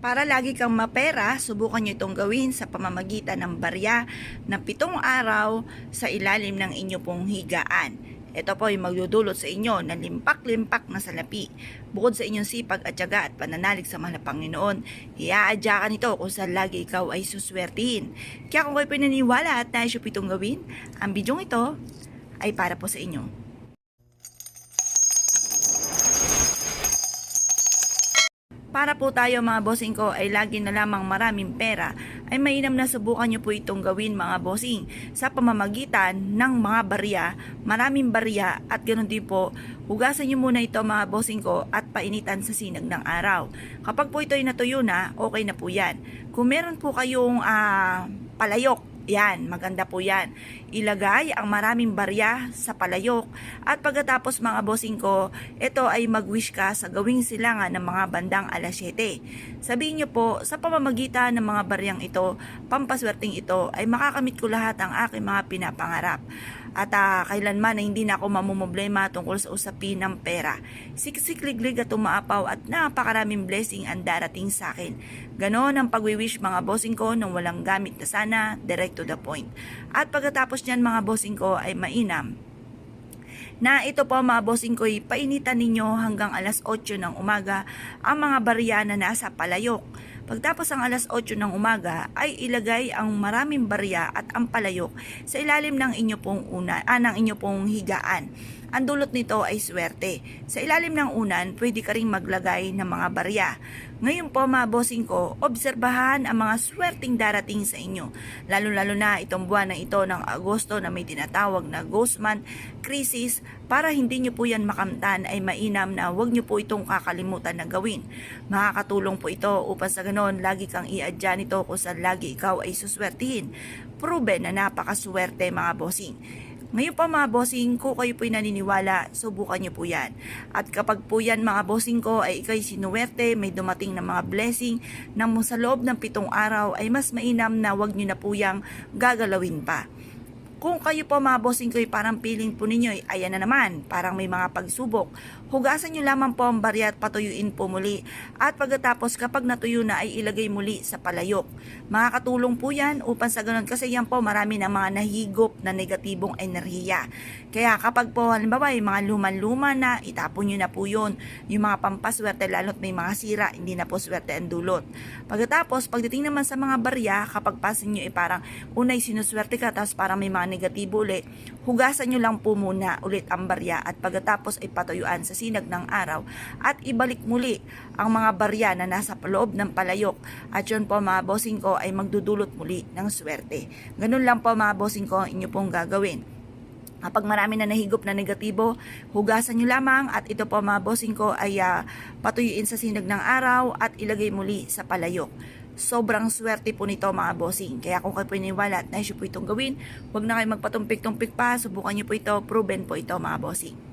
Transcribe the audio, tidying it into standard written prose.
Para lagi kang mapera, subukan nyo itong gawin sa pamamagitan ng barya ng 7 araw sa ilalim ng inyo pong higaan. Ito po ay magdudulot sa inyo ng limpak-limpak na salapi. Bukod sa inyong sipag at tiyaga at pananalig sa mahal na Panginoon, iaadyakan ito kung saan lagi ikaw ay suswertihin. Kaya kung kayo pinaniwala at nais nyo itong gawin, ang bidyong ito ay para po sa inyo. Para po tayo mga bossing ko ay lagi na lamang maraming pera, ay mainam na subukan nyo po itong gawin mga bossing sa pamamagitan ng mga barya, maraming barya at ganoon din po, hugasan nyo muna ito mga bossing ko at painitan sa sinag ng araw. Kapag po ito ay natuyo na, okay na po yan. Kung meron po kayong palayok, yan, maganda po yan. Ilagay ang maraming barya sa palayok at pagkatapos mga bossing ko, ito ay mag-wish ka sa gawing silangan ng mga bandang alas 7. Sabihin nyo po, sa pamamagitan ng mga baryang ito, pampaswerteng ito, ay makakamit ko lahat ang aking mga pinapangarap. At kailanman na hindi na ako mamumblema tungkol sa usapin ng pera. Siksik-liglig at umaapaw at napakaraming blessing ang darating sa akin. Ganon ang pagwiwish mga bossing ko nung walang gamit na sana, direct to the point. At pagkatapos niyan mga bossing ko ay mainam na ito po mga bossing ko, painitan ninyo hanggang alas 8 ng umaga ang mga barya na nasa palayok. Pagtapos ang alas 8 ng umaga ay ilagay ang maraming barya at ang palayok sa ilalim ng inyo pong ng inyo pong higaan. Ang dulot nito ay swerte. Sa ilalim ng unan, pwede ka ring maglagay ng mga barya. Ngayon po mga bossing ko, obserbahan ang mga swerteng darating sa inyo. Lalo-lalo na itong buwan na ito ng Agosto na may tinatawag na Ghost Month Crisis. Para hindi nyo po yan makamtan ay mainam na huwag nyo po itong kakalimutan na gawin. Makakatulong po ito upang sa ganon lagi kang iadya nito kung saan lagi ikaw ay suswertihin. Proven na napakaswerte mga bossing. Ngayon pa mga bossing, kung kayo po'y naniniwala, subukan nyo po yan. At kapag po yan mga bossing ko ay ikaw'y sinuwerte, may dumating na mga blessing na sa loob ng 7 araw ay mas mainam na wag nyo na po yang gagalawin pa. Kung kayo po mga bossing ko ay parang feeling po ninyo, ayan na naman, parang may mga pagsubok, hugasan nyo lamang po ang barya at patuyuin po muli. At pagkatapos kapag natuyo na ay ilagay muli sa palayok. Makakatulong po yan upang sa ganun kasi yan po marami ng mga nahigop na negatibong enerhiya. Kaya kapag po halimbawa yung mga luman-luma na, itapon nyo na po yun. Yung mga pampaswerte lalo't may mga sira, hindi na po swerte ang dulot. Pagkatapos, pagdating naman sa mga barya, kapag pasin nyo ay parang unay sinuswerte ka tapos parang may mga negatibo ulit, hugasan nyo lang po muna ulit ang barya at pagkatapos ay patuyuan sa sinag ng araw at ibalik muli ang mga barya na nasa loob ng palayok at yun po mga bossing ko ay magdudulot muli ng swerte. Ganun lang po mga bossing ko ang inyo pong gagawin. Kapag marami na nahigop na negatibo, hugasan nyo lamang at ito po mga bossing ko ay patuyuin sa sinag ng araw at ilagay muli sa palayok. Sobrang swerte po nito mga bossing. Kaya kung kayo po iniwala at nais po itong gawin, huwag na kayo magpatumpik-tumpik pa. Subukan nyo po ito. Proven po ito mga bossing.